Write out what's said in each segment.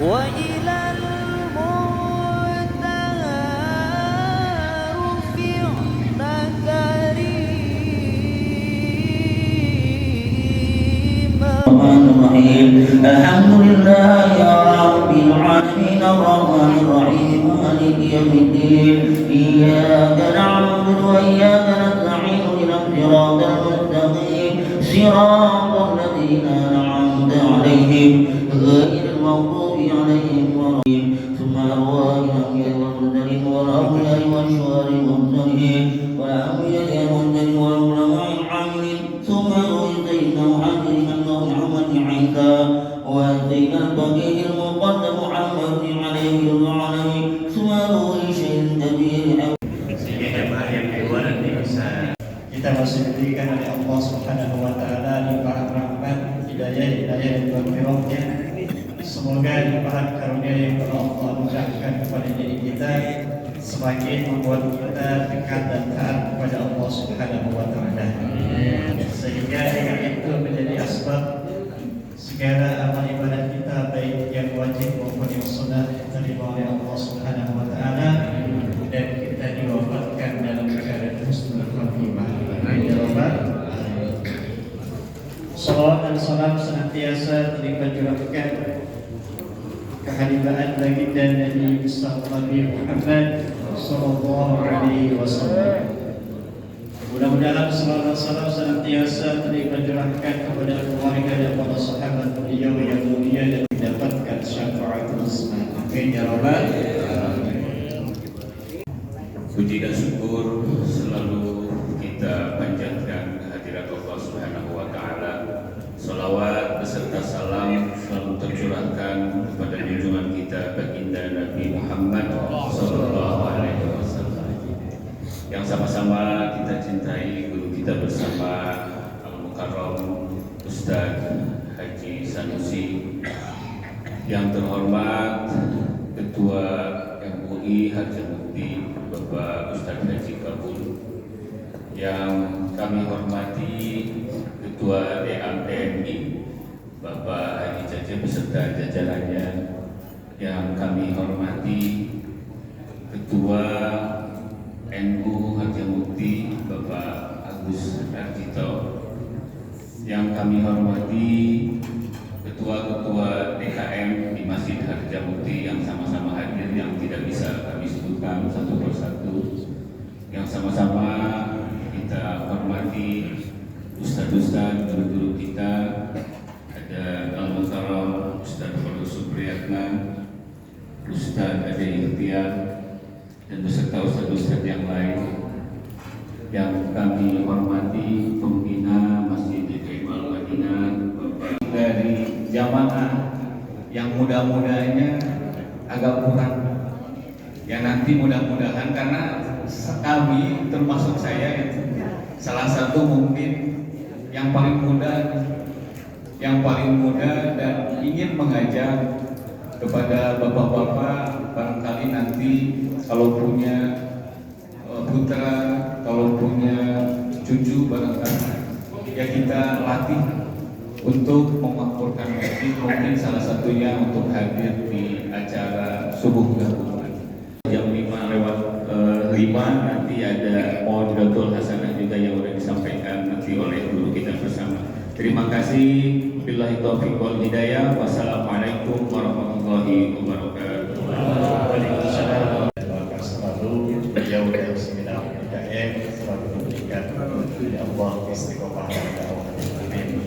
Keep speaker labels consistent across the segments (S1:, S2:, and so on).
S1: وإلى المنتهى رفعت كريما.
S2: الرحمن الرحيم الحمد لله يا رب العالمين الرحمن الرحيم مالك يوم الدين إياك نعبد وإياك نستعين اهدنا الصراط المستقيم صراط الذين أنعمت عليهم غير المغضوب عليهم ولا الضالين ثم أرواح الأنبياء والمرسلين والأولياء والشهداء والصالحين والأنبياء والمرسلين والعلماء العاملين ثم روح سيدنا محمد عيسى وسيدنا البقيع المقدم محمد عليه العالمين ثم روح شيخ كبير.
S3: Sehingga jemaah yang di luar nanti bisa kita masih diberikan oleh Allah Subhanahu wa taala limpahan rahmat, hidayah dan taufik. Semoga limpahan karunia yang Allah mudahkan kepada diri kita semakin membuat kita dekat dan taat kepada Allah Subhanahu wa taala. Sehingga dengan itu menjadi asbab segala amal ibadah kita baik yang wajib maupun yang sunnah diterima oleh Allah Subhanahu wa taala dan kita diwafatkan dalam keadaan husnul khatimah. Ya Rabbal alamin. Salawat dan salam senantiasa terlibat curahkan kehadiran baginda Nabi Muhammad sallallahu alaihi wasallam. Mudah-mudahan salawat dan salam senantiasa terlibat curahkan kepada keluarga dan para sahabat beliau yang mulia dan mendapatkan syafaatul uzma. Amin ya rabbal alamin.
S4: Puji dan syukur selalu kita panjatkan kehadirat Allah Subhanahu wa taala. Salawat beserta salam selalu tercurahkan kepada junjungan kita baginda Nabi Muhammad sallallahu alaihi wasallam. Yang sama-sama kita cintai guru kita bersama Al-Mukarram Ustaz Haji Sanusi, yang terhormat Ketua MUI Harjamukti Bapak Ustaz Haji Kabul, yang kami hormati Ketua DAMTNI Bapak Haji Jaja beserta jajarannya, yang kami hormati Ketua NU Harjamukti Bapak Agus Arjito, yang kami hormati ketua-ketua DKM di Masjid Harjamukti yang sama-sama hadir, yang tidak bisa kami sebutkan satu persatu, yang sama-sama kita hormati ustadz-ustadz, guru-guru kita. Ada Al-Mukarram Ustadz Fadul Supriyatna, Ustadz Ade Ikhtiar, dan beserta ustadz-ustadz yang lain yang kami hormati, pembina Masjid DKM Al-Madinah, Bapak dari jamaah yang mudah-mudahnya agak kurang, yang nanti mudah-mudahan, karena kami termasuk saya salah satu mungkin yang paling muda dan ingin mengajak kepada bapak-bapak, barangkali nanti kalau punya putra, kalau punya cucu, barangkali ya kita latih untuk memakmurkan masjid, mungkin salah satunya untuk hadir di acara subuh gabungan jam 5:05. Nanti ada Mawaidul Hasanah juga yang sudah disampaikan nanti oleh guru kita bersama. Terima kasih. Billahi taufiq wal hidayah. Wassalamualaikum warahmatullahi wabarakatuh.
S3: Waalaikumsalam. Doakan selalu beliau dan seminar DKM selalu diberikan oleh Allah istiqomah dan dakwah. Amin.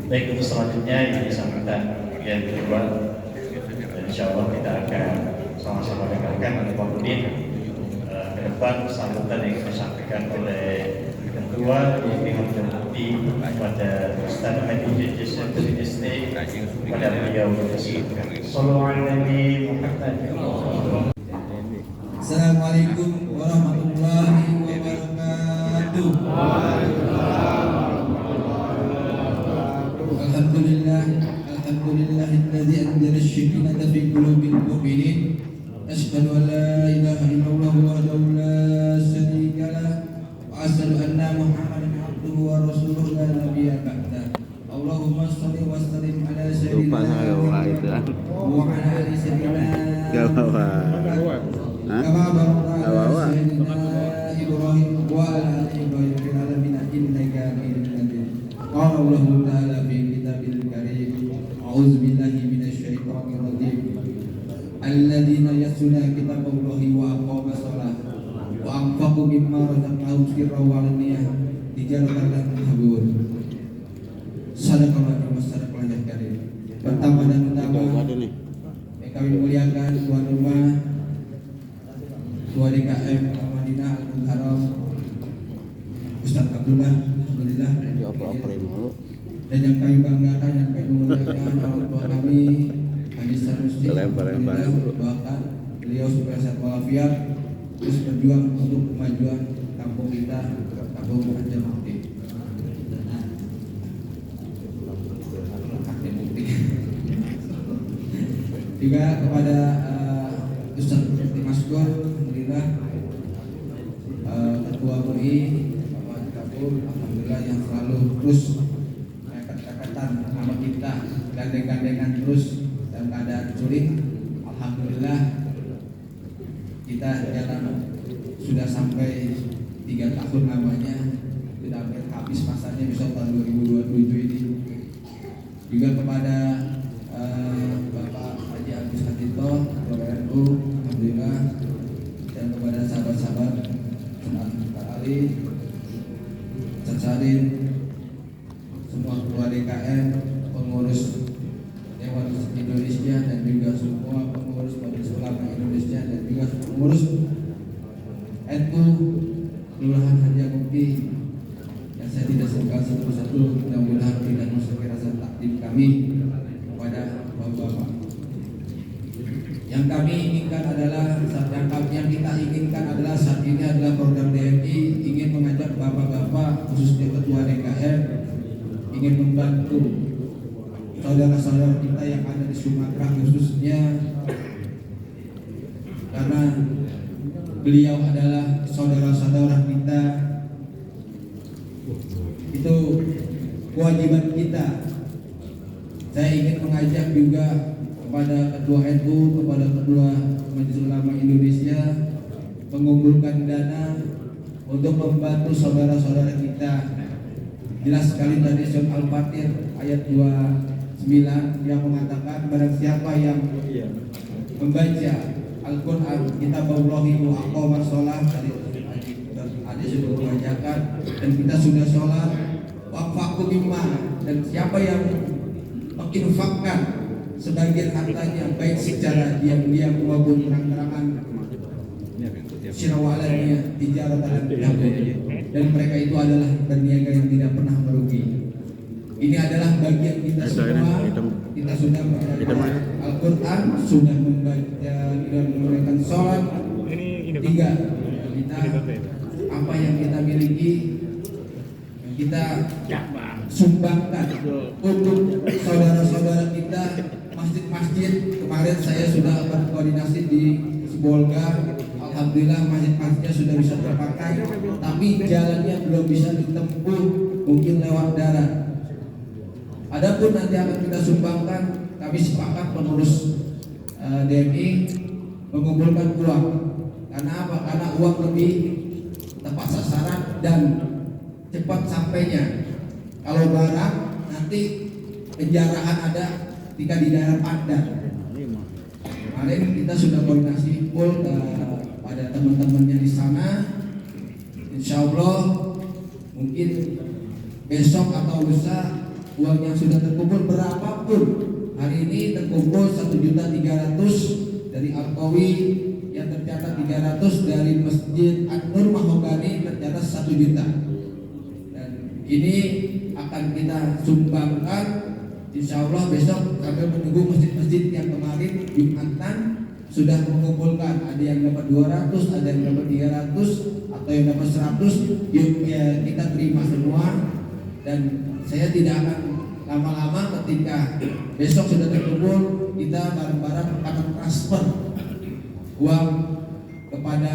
S3: Baik, untuk selanjutnya ini sambutan yang kedua, dan insya Allah kita akan sama-sama dengarkan oleh Pak Budin ke depan sambutan yang disampaikan oleh Ketua Pimpinan Bukti pada Ustaz Haji Jaja Sanusi ST, pada beliau bersilakan. Sallallahu alaihi Muhammad.
S5: Assalamualaikum warahmatullahi wabarakatuh. Alhamdulillahilladzi anzala asy-syakinata fi qulubil mu'minin. Asyhadu an la ilaha illallah wahdahu la syarika lah wa asyhadu anna Muhammadan abduhu wa rasuluhu la nabiyya ba'da. Allahumma shalli wa sallim ala sayyidina وعلى آل سيدنا
S6: Gawawa.
S5: كما باركت على
S6: Gawawa.
S5: سيدنا إبراهيم وعلى آل إبراهيم في العالمين إنك حميد مجيد. قال الله تعالى في كتابه الكريم أعوذ بالله من الشيطان الرجيم الذين يتلون كتاب الله وأقاموا الصلاة وأنفقوا مما رزقناهم سرا وعلانية تجارة لن تبور. Sadaqallahu wa sadaqallahul karim. Pertama dan utama yang kami muliakan tuan rumah Ketua DKM Madinah Al-Mukarram Ustaz Abdullah, alhamdulillah. Dan yang kami banggakan, yang kami muliakan orang tua kami Haji Sanusi, alhamdulillah, doakan beliau supaya sehat walafiat terus berjuang untuk kemajuan kampung kita, kampung Raja Mukti. Juga kepada Ustaz Maskur, alhamdulillah, Ketua MUI Bapak Kabul, alhamdulillah yang selalu terus mepet-pepetan sama kita, gandeng-gandengan terus dalam keadaan sulit. Alhamdulillah kita jalan sudah sampai 3 tahun namanya, sudah hampir habis masanya bisa tahun 2027 ini. Juga kepada Bapak Haji Agus Hatito, PWNU, alhamdulillah, dan kepada sahabat-sahabat Pak Ali, Cacarin, semua ketua DKM, pengurus Dewan Indonesia, dan juga semua pengurus Majelis Ulama Indonesia, dan juga pengurus NU Kelurahan Raja Mukti yang saya tidak sebutkan satu-satu, mudah-mudahan tidak masuk ke rasa takdim kami kepada bapak-bapak. Yang kami inginkan adalah, yang kita inginkan adalah saat ini adalah program DMI ingin mengajak bapak-bapak khususnya ketua DKM ingin membantu saudara-saudara kita yang ada di Sumatera khususnya, karena beliau adalah saudara-saudara kita, itu kewajiban kita. Saya ingin mengajak juga kepada Ketua NU, kepada Ketua Majelis Ulama Indonesia mengumpulkan dana untuk membantu saudara-saudara kita. Jelas sekali tadi surat Al-Fatir ayat 29 yang mengatakan barang siapa yang membaca Al-Quran, Kitabullahi wa aqama sholat, tadi sudah membacakan, dan kita sudah sholat, waqfaqu mimma, dan siapa yang menginfakkan sebagian hartanya baik secara diam-diam maupun terang-terangan syirawalannya tijarah dan mereka itu adalah berniaga yang tidak pernah merugi. Ini adalah bagian kita semua. Kita sudah membaca Al-Quran, sudah membaca dan menunaikan sholat. Tiga, kita apa yang kita miliki kita sumbangkan untuk saudara-saudara kita, masjid-masjid. Kemarin saya sudah berkoordinasi di Sibolga, alhamdulillah masjid-masjidnya sudah bisa terpakai, tapi jalannya belum bisa ditempuh, mungkin lewat darat. Adapun nanti akan kita sumbangkan, kami sepakat pengurus DMI mengumpulkan uang. Karena apa? Karena uang lebih tepat sasaran dan cepat sampainya. Kalau barang nanti penjarahan ada ketika di daerah padat. Kemarin kita sudah koordinasi full pada teman-temannya di sana. Insya Allah mungkin besok atau lusa uang yang sudah terkumpul berapapun, hari ini terkumpul 1.300.000 dari Al-Qawi yang tercatat 300, dari Masjid An-Nur Mahogani tercatat 1 juta. Dan ini akan kita sumbangkan insya Allah besok, sambil menunggu masjid-masjid yang kemarin Jumatan sudah mengumpulkan, ada yang dapat 200, ada yang dapat 300, atau yang dapat 100. Yuk ya, kita terima semua. Dan saya tidak akan lama-lama, ketika besok sudah terkumpul, kita bareng-bareng akan transfer uang kepada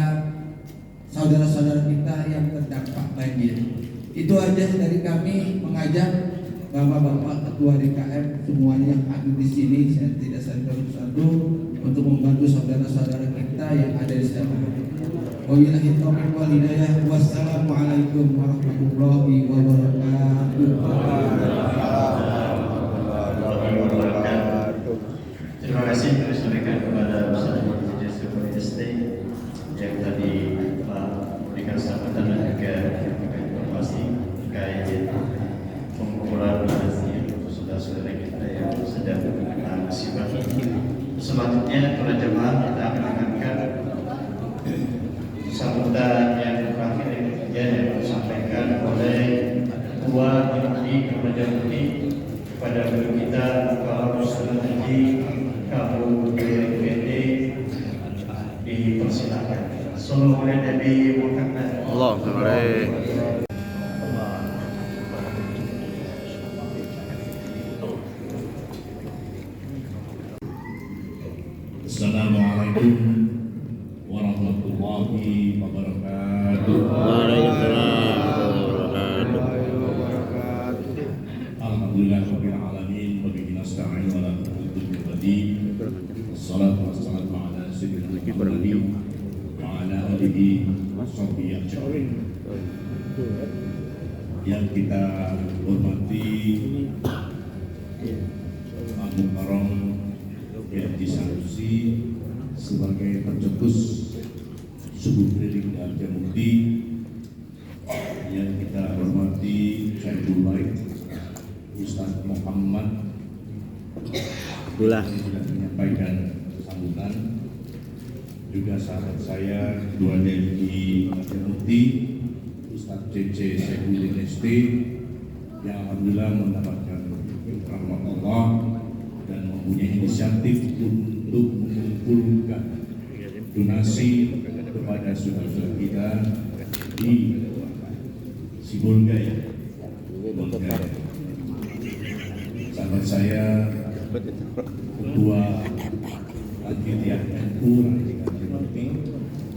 S5: saudara-saudara kita yang terdampak banjir. Itu aja dari kami mengajak bapak-bapak ketua DKM semuanya yang hadir di sini, saya tidak satu-satu untuk membantu saudara-saudara kita yang ada di sana. Wabillahi taufiq wal hidayah. Wassalamualaikum warahmatullahi wabarakatuh.
S3: Terima kasih kami sampaikan kepada Ustaz Muhammad SD yang tadi memberikan sambutan dan juga informasi terkait pengumpulan hasil untuk saudara-saudara kita yang sedang mengenal musibah. Selanjutnya para jemaah kita akan dengarkan sambutan yang terakhir yang disampaikan oleh Ketua Mui Kementerian Putih kepada guru kita Bapak Ustaz Haji Kamu BPD. Dipersilakan. Sallallahu alaihi Nabi Muhammad.
S1: Allahumma barik.
S6: Assalamualaikum warahmatullahi wabarakatuh. Alhamdulillahirabbil alamin wa bihi nasta'in wa la ilaha illa wassalatu wassalamu ala sayyidina Muhammadin wa ala alihi washabbihi ajmain. Yang kita hormati Abu Karom Yati Sanusi sebagai pencetus subuh keliling dan Jamudi, yang kita hormati Syaikh Ustaz Muhammad yang sudah menyampaikan sambutan, juga sahabat saya Ketua DPI Jamudi Ustaz CC Saifuddin SD yang alhamdulillah mendapatkan rahmat Allah dan mempunyai inisiatif untuk mengumpulkan donasi kepada saudara kita di Sibolgai. Sahabat saya Ketua Panitia NU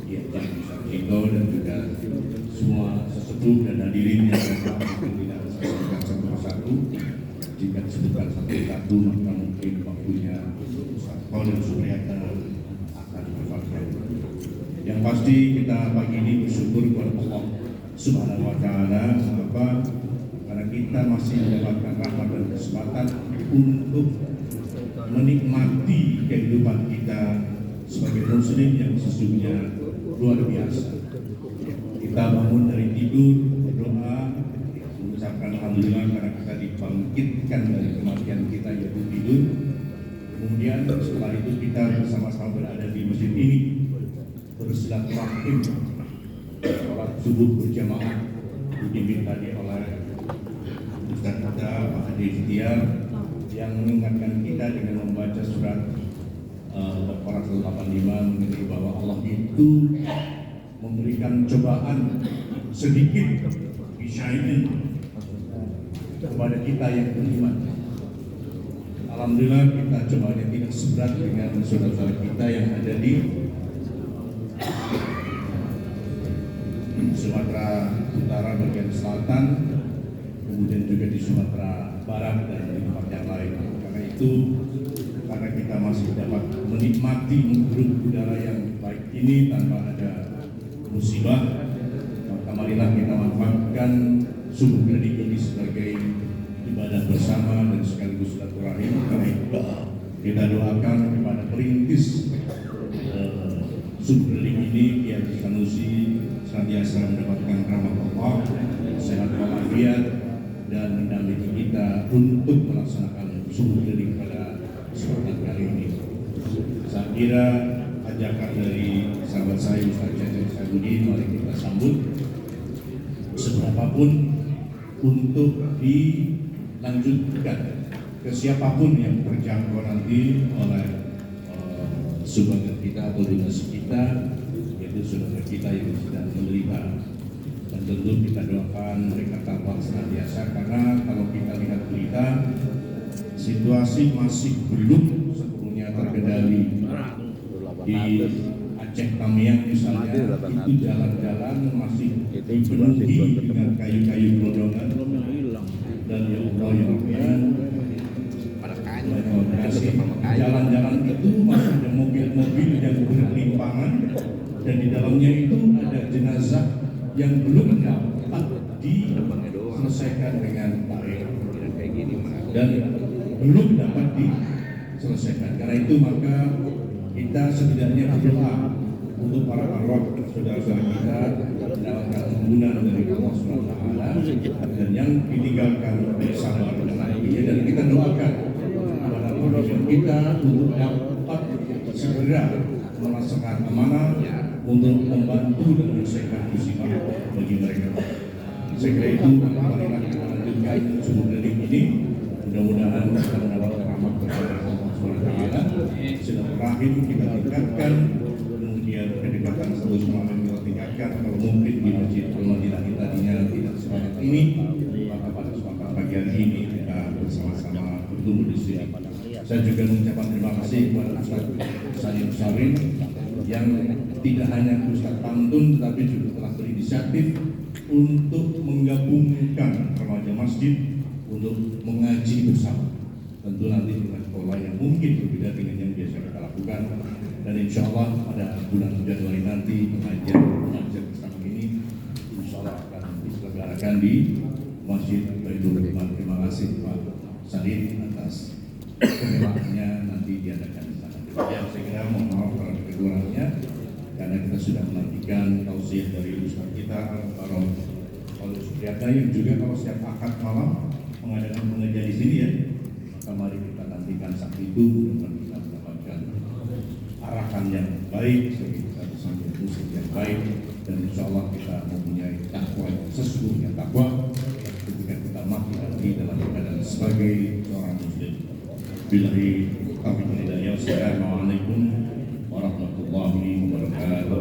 S6: yang Sarjito dan juga semua sesepuh dan hadirin yang tidak bisa disebutkan satu-satu. Jika disebutkan satu-satu maka mungkin waktunya Ustaz dan Suryata akan berfaedah. Yang pasti kita pagi ini bersyukur kepada Allah Subhanahu wa taala. Mengapa? Karena kita masih mendapatkan rahmat dan kesempatan untuk menikmati kehidupan kita sebagai muslim yang sesungguhnya luar biasa. Kita bangun dari tidur, berdoa, mengucapkan alhamdulillah karena kita dibangkitkan dari kematian kita yaitu tidur. Kemudian setelah itu kita bersama-sama berada di masjid ini bersilaturahim, sholat subuh berjamaah dipimpin tadi oleh Ustaz kita Pak Hadi Ikhtiar yang mengingatkan kita dengan membaca surat Al-Baqarah 85 mengenai bahwa Allah itu memberikan cobaan sedikit bisyai'in kepada kita yang beriman. Alhamdulillah kita cobaannya tidak seberat dengan saudara kita yang ada di Sumatera Utara bagian selatan, kemudian juga di Sumatera Barat dan di tempat yang lain. Karena itu, karena kita masih dapat menikmati menghirup udara yang baik ini tanpa ada musibah, maka marilah kita manfaatkan subuh keliling ini sebagai ibadah bersama dan sekaligus silaturahim. Karena itu kita doakan kepada perintis subuh keliling ini, Kiai Sanusi senantiasa mendapatkan rahmat Allah, sehat walafiat, dan mendampingi kita untuk melaksanakan subuh keliling pada kesempatan kali ini. Saya kira ajakan dari sahabat saya Ustaz Cecep Saifuddin mari kita sambut seberapapun untuk dilanjutkan ke siapapun yang terjangkau nanti oleh sumbangan kita atau donasi kita, yaitu saudara kita yang sedang menderita. Dan tentu kita doakan mereka tabah senantiasa, karena kalau kita lihat berita, situasi masih belum sepenuhnya terkendali. Di Aceh Tamiang misalnya, itu jalan-jalan masih dipenuhi dengan kayu-kayu gelondongan. Dan ya Allah ya Rahman, itu masih ada mobil-mobil yang berlimpangan, dan di dalamnya itu ada jenazah yang belum dapat diselesaikan dengan baik dan belum dapat diselesaikan. Karena itu maka kita setidaknya berdoa untuk para arwah saudara-saudara kita mendapatkan ampunan dari Allah SWT, dan yang ditinggalkan bersabar dengan akhirnya, dan kita doakan kepada pemimpin kita untuk dapat segera melaksanakan amanah untuk membantu dan menyelesaikan musibah bagi mereka. Saya kira itu marilah kita lanjutkan sumber dari ini. Mudah-mudahan kita mendapat rahmat kepada Allah SWT. Silaturahim kita tingkatkan, kemudian kedekatan satu sama lain kita tingkatkan. Kalau mungkin di Masjid Al-Madinah kita tadinya tidak semangat ini, maka pada kesempatan pagi hari ini kita bersama-sama bertemu di sini. Saya juga mengucapkan terima kasih kepada Ustaz Sayyid Sarin yang tidak hanya Ustaz Pantun tetapi juga telah berinisiatif untuk menggabungkan remaja masjid untuk mengaji bersama. Tentu nanti dengan pola yang mungkin berbeda dengan yang biasa kita lakukan, dan insya Allah pada bulan Januari nanti pengajian bersama ini insya Allah akan diselenggarakan di Masjid Baitul Rahman. Terima kasih Pak Said atas kemerahannya nanti diadakan di sana. Ya, saya kira mohon maaf kalau ada kekurangannya, karena kita sudah menantikan tausiah dari Ustaz kita Kalau Supriyatna yang juga kalau setiap akad malam mengadakan pengajian di sini ya, maka mari kita nantikan saat itu, mudah-mudahan kita mendapatkan arahan yang baik, kita bisa musik yang baik, dan insya Allah kita mempunyai takwa yang sesungguhnya takwa ketika kita mati nanti dalam keadaan sebagai seorang muslim. Billahi taufiq wal hidayah. Assalamualaikum warahmatullahi wabarakatuh.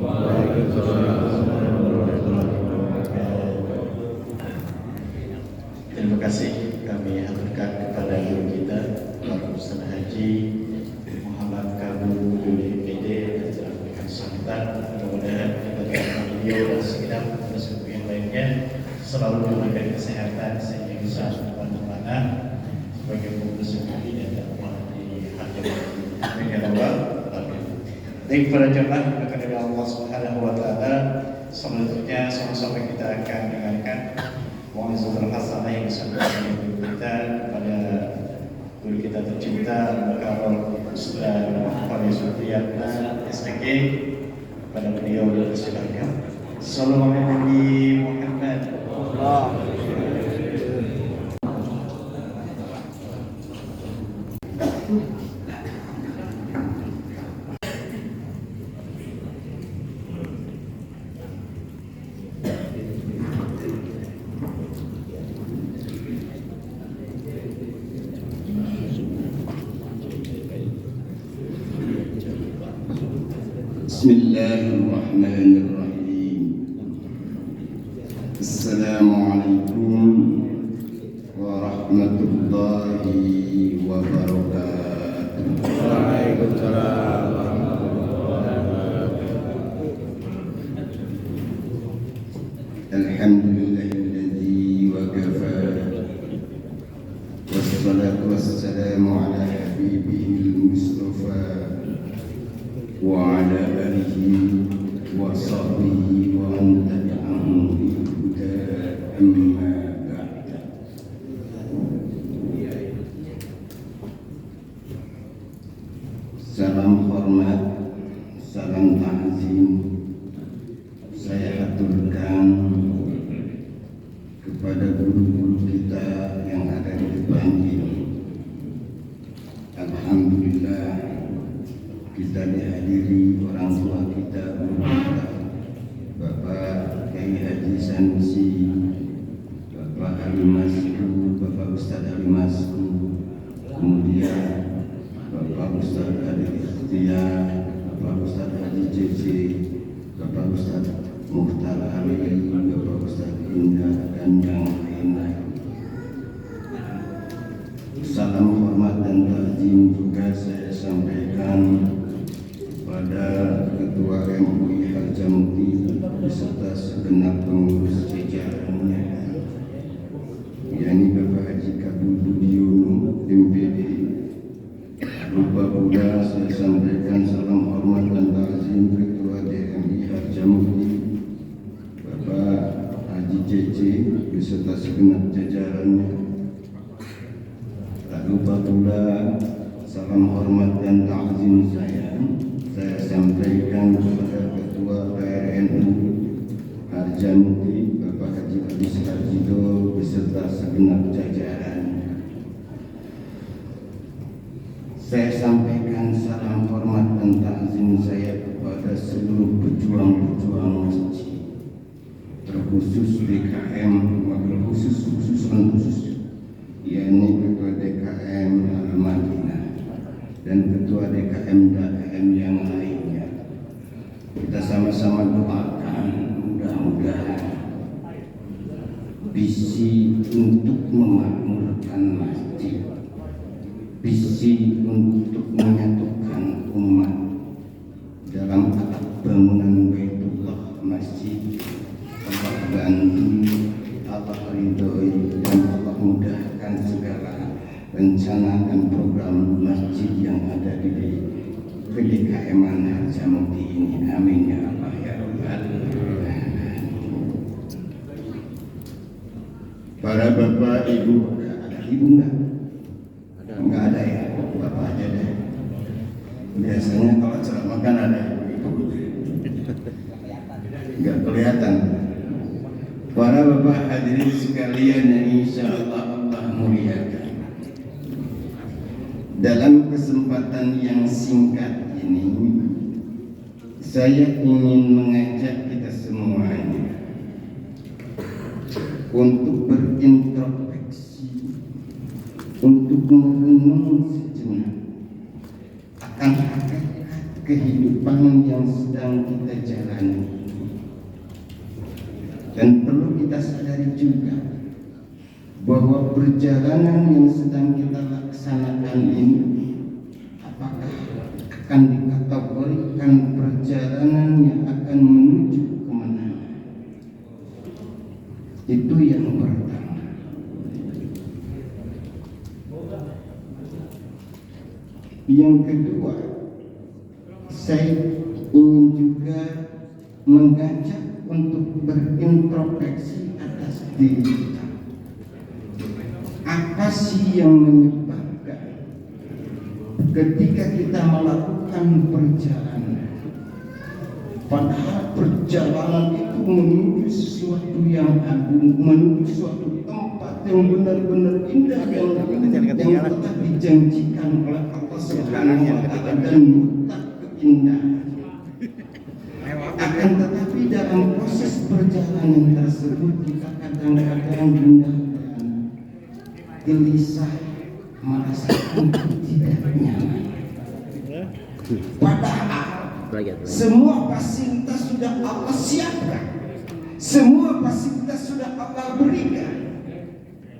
S3: Terima kasih kami aturkan kepada guru kita Bapak Ustaz Haji Muhammad Kabul BPD yang telah memberikan sambutan. Mudah-mudahan kita doakan beliau dan segenap penduduk yang lainnya selalu diberikan kesehatan sehingga bisa kemana-mana sebagai penduduk ini dan Allah di hati dengan Allah. Baik para jemaah akan dari Allah Subhanahu Wa Taala, selanjutnya sama-sama kita akan dengarkan Mu'azzul Hasanah yang disampaikan oleh kita kepada guru kita tercinta Bapak Ustaz Fadil Supriyatna STK. Pada beliau bersilakan. Sallallahu alaihi Muhammad.
S7: Bismillahirrahmanirrahim. Assalamualaikum warahmatullahi wabarakatuh. Waalaikumsalam warahmatullahi wabarakatuh. Alhamdulillahilladzi wa kafa. Wassalatu wassalamu ala habibihil mustafa wa ala alihi wa sahbihi wa man tabi'ahum bi huda amma ba'd. Salam hormat, salam ta'zim saya haturkan kepada guru-guru kita yang ada di depan ini. Alhamdulillah kita dihadiri orang tua kita, guru kita, Bapak Kiai Haji Sanusi, Bapak Alimasku, Bapak Ustadz Alimasku, kemudian Bapak Ustadz Adi Ikhtiar, Bapak Ustadz Haji JJ, Bapak Ustadz Mukhtar Ali, Bapak Ustadz Indah, dan yang lain-lain. Salam hormat dan ta'zim juga saya sampaikan pada Ketua MUI Harjamukti beserta segenap pengurus jajarannya, yakni Bapak Haji Kabul Budiono MPD, lupa pula saya sampaikan salam hormat dan takzim Ketua DMI Harjamukti Bapak Haji Cece beserta segenap jajarannya. Tak lupa pula salam hormat dan takzim saya sampaikan kepada Ketua PRNU Harjamukti Bapak Haji Abis Harjido beserta segenap jajarannya. Saya sampaikan salam hormat dan takzim saya kepada seluruh pejuang-pejuang masjid, terkhusus DKM, wakil khusus, yakni Ketua DKM Al-Madinah dan Ketua DKM DKM yang lainnya. Kita sama-sama doakan mudah-mudahan visi untuk memakmurkan masjid, visi untuk menyatukan umat dalam bangunan Baitullah Masjid, Allah bantu, Allah ridhoi, dan Allah mudahkan segala rencana dan program masjid yang ada di PDKM Harjamukti ini. Amin ya Allah ya Rabbal alamin. Para bapak ibu, ada ibu enggak? Enggak ada ya, bapak aja deh. Biasanya kalau ceramah kan ada ibu, enggak kelihatan. Para bapak hadirin sekalian yang insya Allah muliakan, dalam kesempatan yang singkat ini saya ingin mengajak kita semuanya untuk berintrospeksi, untuk merenung sejenak akan hakikat kehidupan yang sedang kita jalani. Dan perlu kita sadari juga bahwa perjalanan yang sedang kita laksanakan ini apakah akan dikategorikan perjalanan yang akan menuju kemenangan. Itu yang pertama. Yang kedua, saya ingin juga mengajak untuk berintrospeksi atas diri kita. Apa sih yang menyebabkan ketika kita melakukan perjalanan, padahal perjalanan itu menuju sesuatu yang agung, menuju suatu tempat yang benar-benar indah yang telah dijanjikan oleh Allah Subhanahu wa Ta'ala dan mutlak keindahan. Akan tetapi dalam proses perjalanan tersebut kita kadang-kadang dihadapkan gelisah, merasakan tidak nyaman. Padahal semua fasilitas sudah Allah siapkan, semua fasilitas sudah Allah berikan.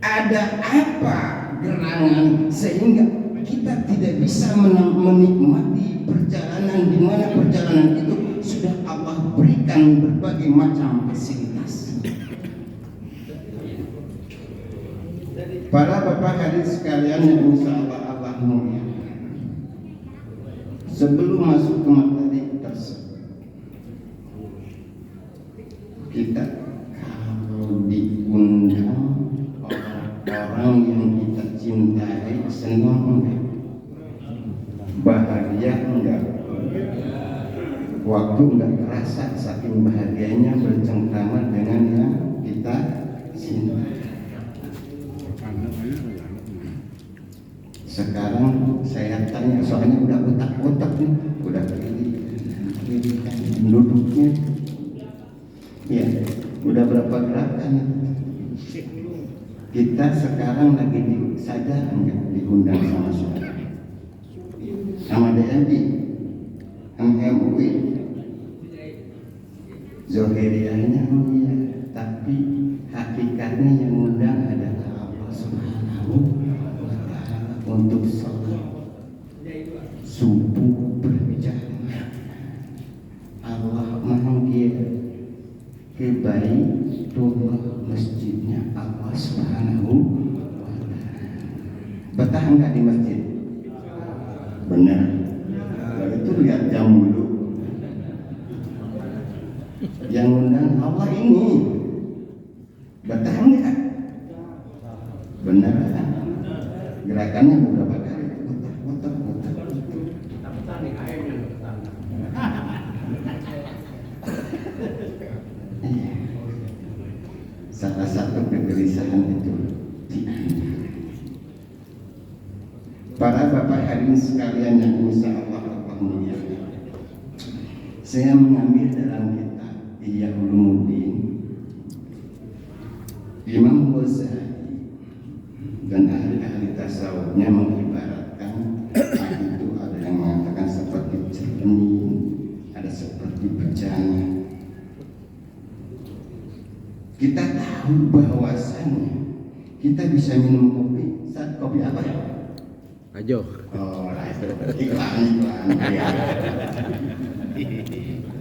S7: Ada apa gerangan sehingga kita tidak bisa menikmati perjalanan di mana perjalanan itu sudah Allah berikan berbagai macam fasilitas. Para bapak hadirin sekalian yang insya Allah mulia, sebelum masuk ke materi tersebut, kita kalau diundang orang yang kita cintai, senang enggak? Bahagia enggak? Waktu enggak terasa saking bahagianya bercengkrama dengan yang kita cintai. Sekarang saya tanya, soalnya udah otak-otak nih, udah kelilikan duduknya, ya, udah berapa gerakan? Kita sekarang lagi sadar enggak diundang sama saudara, sama DMI, sama MUI, zohiriahnya mulia, tapi hakikatnya yang undang adalah Allah Subhanahu untuk sholat subuh berjamaah. Allah memanggil ke Baitullah, masjidnya Allah Subhanahu wa Ta'ala. Betah enggak di masjid? kerja mulu. Yang undang Allah ini, betul nggak? Benar kan? Gerakannya beberapa kali. Muter. Salah satu kegelisahan itu para bapak hadirin sekalian yang insya Allah muliakan, saya mengambil dalam kitab Ihya Ulumuddin Imam Ghazali dan ahli-ahli tasawufnya mengibaratkan itu ada yang mengatakan seperti cermin, ada seperti bejana. Kita tahu bahwasannya kita bisa minum kopi. Saat kopi apa ya?
S1: Ajo.
S7: Oh, itu iklan.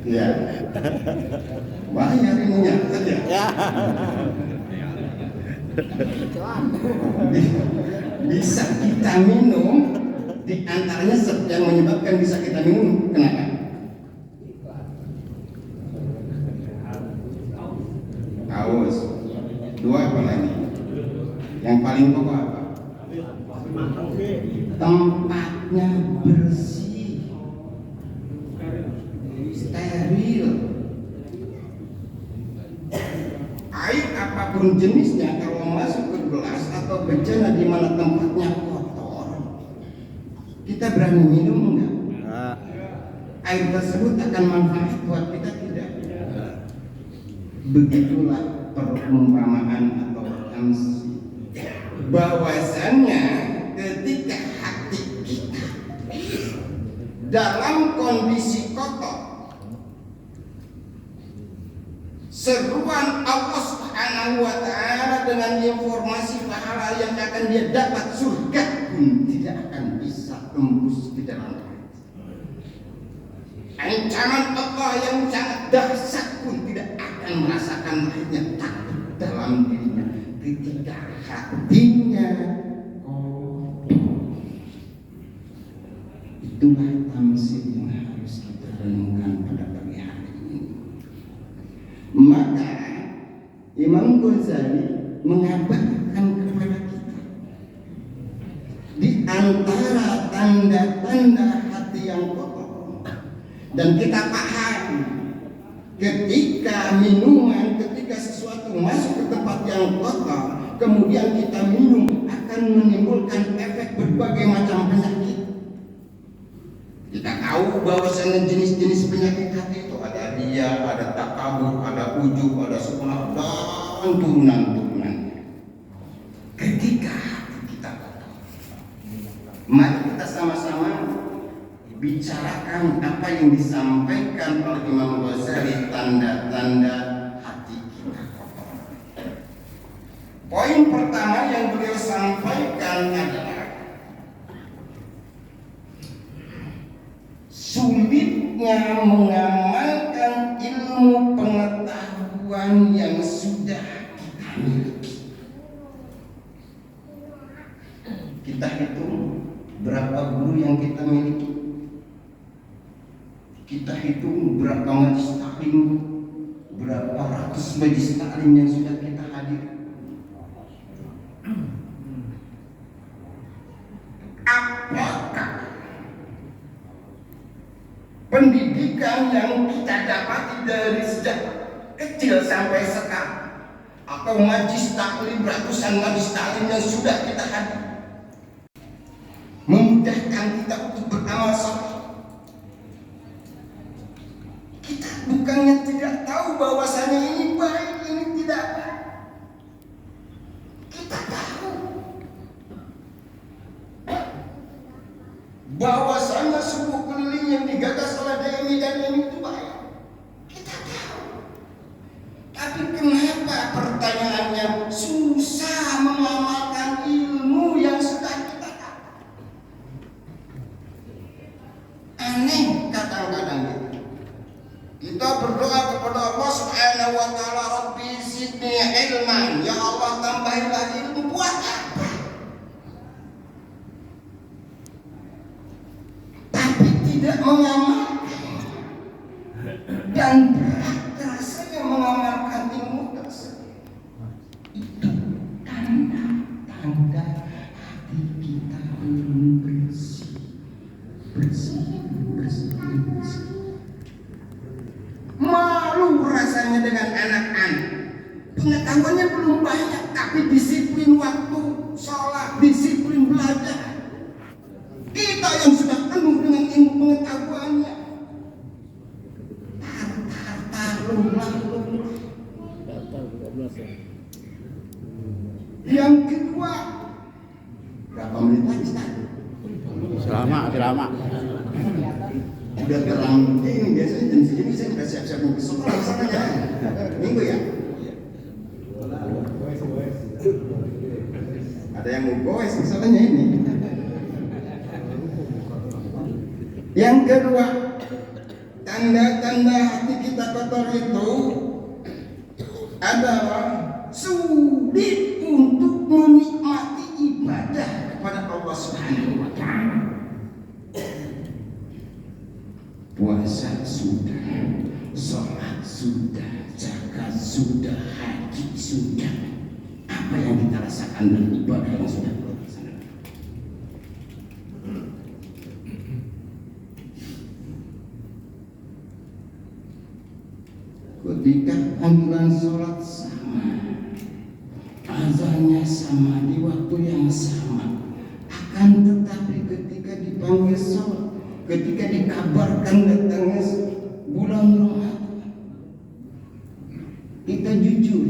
S7: Ya. Bayar ininya saja. Ya. Bisa kita minum, di antaranya yang menyebabkan bisa kita minum, kenapa? Haus. Dua apa lagi? Yang paling pokok apa? Tempatnya bersih, steril. Air apapun jenisnya kalau masuk ke gelas atau bejana di mana tempatnya kotor, kita berani minum enggak? Air tersebut akan manfaat buat kita tidak? Begitulah perumpamaan atau referensi bahwasannya ketika hati kita dalam kondisi kotor, seruan Allah Subhanahu wa Ta'ala dengan informasi pahala yang akan dia dapat surga pun tidak akan bisa tembus ke dalam hati. Ancaman Allah yang sangat dahsyat pun tidak akan merasakan lahirnya takut dalam dirinya ketika hatinya itulah tamsil yang harus kita renungkan pada pagi hari ini. Maka Imam Ghazali mengabarkan kepada kita di antara tanda-tanda hati yang kotor, dan kita paham ketika minuman, ketika sesuatu masuk ke tempat yang kotor kemudian kita minum akan menimbulkan efek berbagai macam penyakit. Kita tahu bahwasanya jenis-jenis penyakit hati itu ada riya, ada takabur, ada ujub, ada sum'ah, dan turunan-turunannya. Ketika hati kita kotor, mari kita sama-sama bicarakan apa yang disampaikan oleh Imam Ghazali, tanda-tanda hati kita kotor. Poin pertama yang beliau sampaikan adalah sulitnya mengamalkan ilmu pengetahuan yang sudah kita miliki. Kita hitung berapa guru yang kita miliki. Kita hitung berapa majelis taklim, berapa ratus majelis taklim yang sudah kita hadir. Apakah pendidikan yang kita dapati dari sejak kecil sampai sekarang, atau majelis taklim, ratusan majelis taklim yang sudah kita hadir, memudahkan kita untuk beramal saleh? Kita bukannya tidak tahu bahwasanya ini baik, ini tidak baik. Kita tahu bahwasanya suku keliling yang digagas oleh DMI dan ini itu baik. Kita tahu. Tapi kenapa pertanyaannya susah mengamalkan ilmu yang sudah kita tahu? Aneh kadang-kadang gitu. Kita berdoa kepada Allah Subhanahu wa Ta'ala, Rabbi zidni ilman, ya Allah tambahilah ilmu. Buat apa? Tapi tidak mengamalkan. dan berat rasanya mengamalkan ilmu tersebut. Itu tanda-tanda hati kita belum bersih. Malu rasanya dengan anak-anak. Pengetahuannya belum banyak, tapi disiplin waktu sholat, disiplin belajar. Kita yang sudah penuh dengan ilmu pengetahuannya, Yang kedua, berapa menit lagi Ustaz?
S8: Selama.
S7: Udah terang ini biasanya jam segini saya udah siap-siap mau ke sekolah misalnya. Minggu ya? Ada yang mau goes misalnya ini. Yang kedua, tanda-tanda hati kita kotor itu adalah sulit untuk menikmati ibadah kepada Allah Subhanahu wa Ta'ala. Puasa sudah, sholat sudah, zakat sudah, haji sudah. Apa yang kita rasakan dari ibadah yang sudah kita laksanakan? Ketika panggilan sholat sama, azannya sama di waktu yang sama, akan tetapi ketika dipanggil sholat, ketika dikabarkan datangnya bulan Ramadan, kita jujur,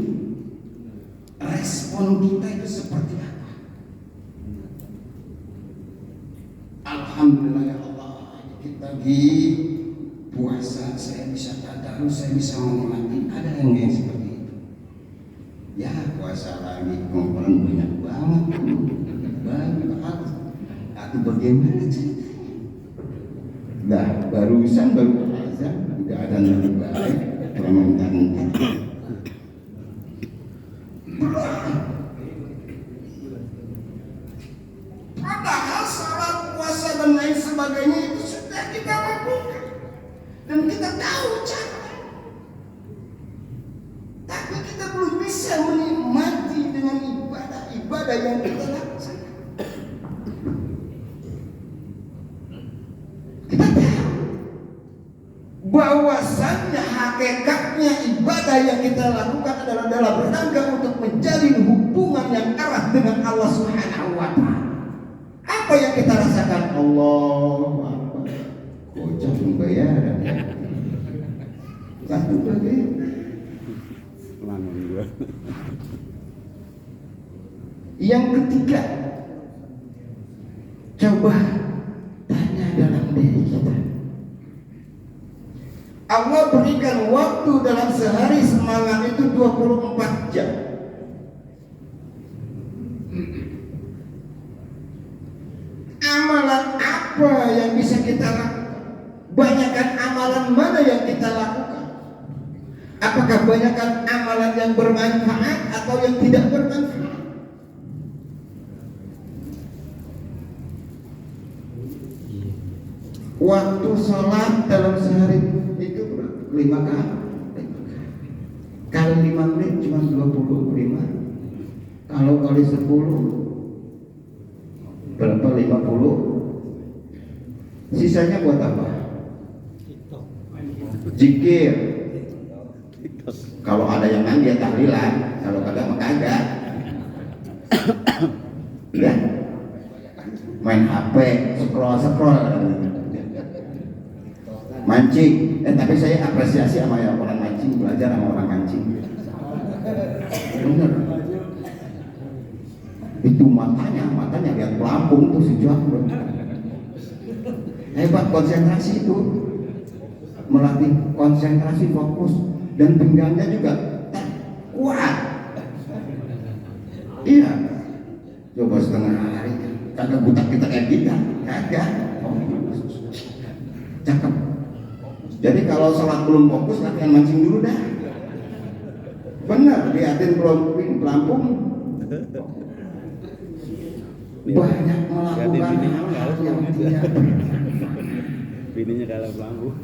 S7: respon kita itu seperti apa? Alhamdulillah ya Allah, kita di puasa saya bisa tadarus, saya bisa menikmati. Ada yang seperti itu. Ya puasa lagi kumpulan banyak banget, banyak. Aku bagaimana ceritanya? Nah, baru azan udah ada lebih baik, Ramadan. Padahal salat, puasa dan lain sebagainya itu sudah kita lakukan dan kita tahu cara. Tapi kita belum bisa menikmati dengan ibadah yang kita lakukan. Kita tahu bahwasannya hakikatnya ibadah yang kita lakukan adalah dalam rangka untuk menjalin hubungan yang erat dengan Allah Subhanahu wa Ta'ala. Apa yang kita rasakan? Allahu Akbar. Kocak pembayaran. Satu lagi. Yang ketiga, coba tanya dalam diri kita. Allah berikan waktu dalam sehari semalam itu 24 jam. Amalan apa yang bisa kita lakukan? Banyakkan amalan mana yang kita lakukan? Apakah banyakkan amalan yang bermanfaat atau yang tidak bermanfaat? Waktu sholat dalam sehari itu 5 kali. Kali 5 menit cuma 25. Kalau kali 10 berapa? 50. Sisanya buat apa? Zikir. Kalau ada yang manggil tahlilan, kalau kagak mah kagak. Ya. Main HP, scroll. Mancing, tapi saya apresiasi sama yang orang mancing, belajar sama orang mancing. Bener. Itu matanya lihat pelampung tuh sejauh bro. Hebat konsentrasi itu, melatih konsentrasi fokus dan pinggangnya juga kuat. Iya. Coba setengah hari, kagak butak kita kayak kita, kagak. Cakep. Jadi kalau sholat belum fokus, latihan mancing dulu dah. Benar, liatin pelampung. Banyak melakukan hal yang tidak.
S8: Bininya dalam pelampung.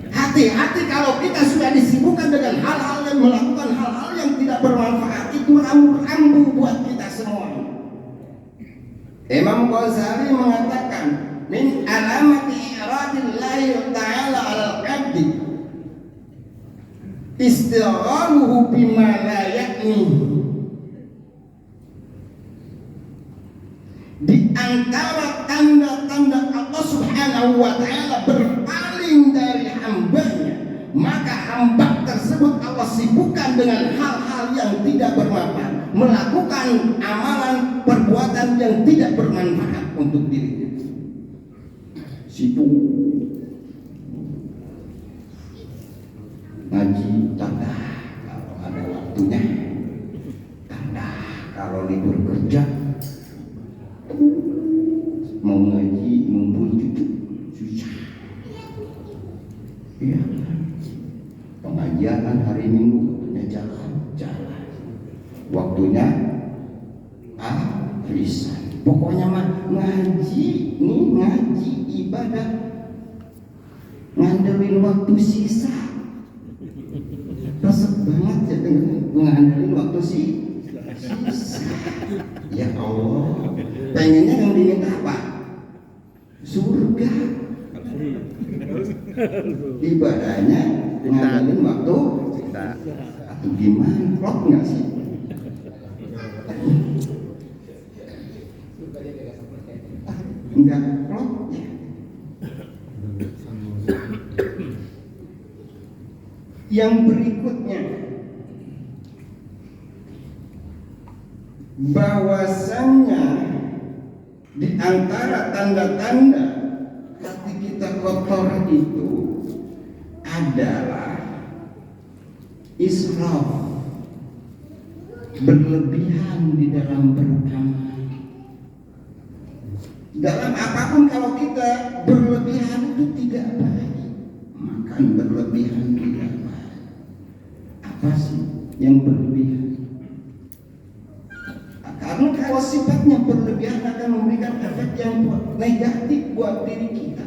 S7: Hati-hati kalau kita sudah disibukkan dengan hal-hal yang melakukan hal-hal yang tidak bermanfaat, itu rambu-rambu buat kita semua. Imam Ghazali mengatakan, min alamati iradillahi ta'ala al-abdi istighaluhu bima la yakni. Di antara tanda-tanda Allah Subhanahu wa ta'ala berpaling dari hambanya, maka hamba tersebut Allah sibukkan dengan hal-hal yang tidak bermanfaat, melakukan amalan perbuatan yang tidak bermanfaat untuk dirinya. Sibuk ngaji, tanda kalau ada waktunya, tanda kalau libur kerja, mau ngaji ngumpul cucu susah. Iya, pengajian hari Minggu waktunya jalan, waktunya arisan. Pokoknya mah ngaji, nih ngaji ibadah ngandelin waktu sisa. Resep banget ya dengan ngandelin waktu sisa. Ya Allah, pengennya yang diminta apa? Surga. Ibadahnya ngandelin waktu atau gimana? Klop nggak sih? Enggak klop ya. Yang berikutnya, bahwasannya di antara tanda-tanda hati kita kotor itu adalah israf, berlebihan di dalam beramal. Dalam apapun kalau kita berlebihan itu tidak baik. Makan berlebihan tidak baik. Apa sih yang berlebihan? Karena kalau sifatnya berlebihan akan memberikan efek yang negatif buat diri kita.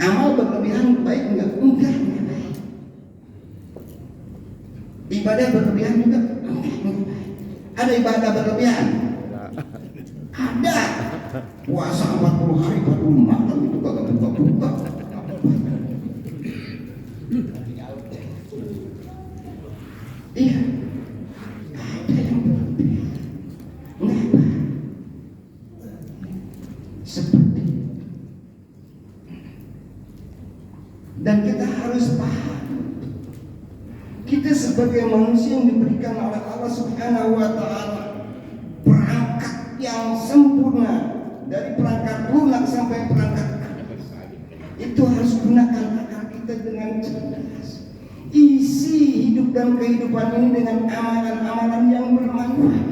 S7: Amal berlebihan baik enggak? Enggak baik. Ibadah berlebihan juga enggak baik. Ada ibadah berlebihan? Ada. Puasa 40 hari 40 malam itu kagak buka-buka. Iya. Ada yang berlebihan. Kenapa? Seperti itu. Dan kita harus paham, kita sebagai manusia yang diberikan oleh Allah Subhanahu wa ta'ala perangkat yang sempurna, dari perangkat lunak sampai perangkat itu harus gunakan akal kita dengan cerdas. Isi hidup dan kehidupan ini dengan amalan-amalan yang bermanfaat.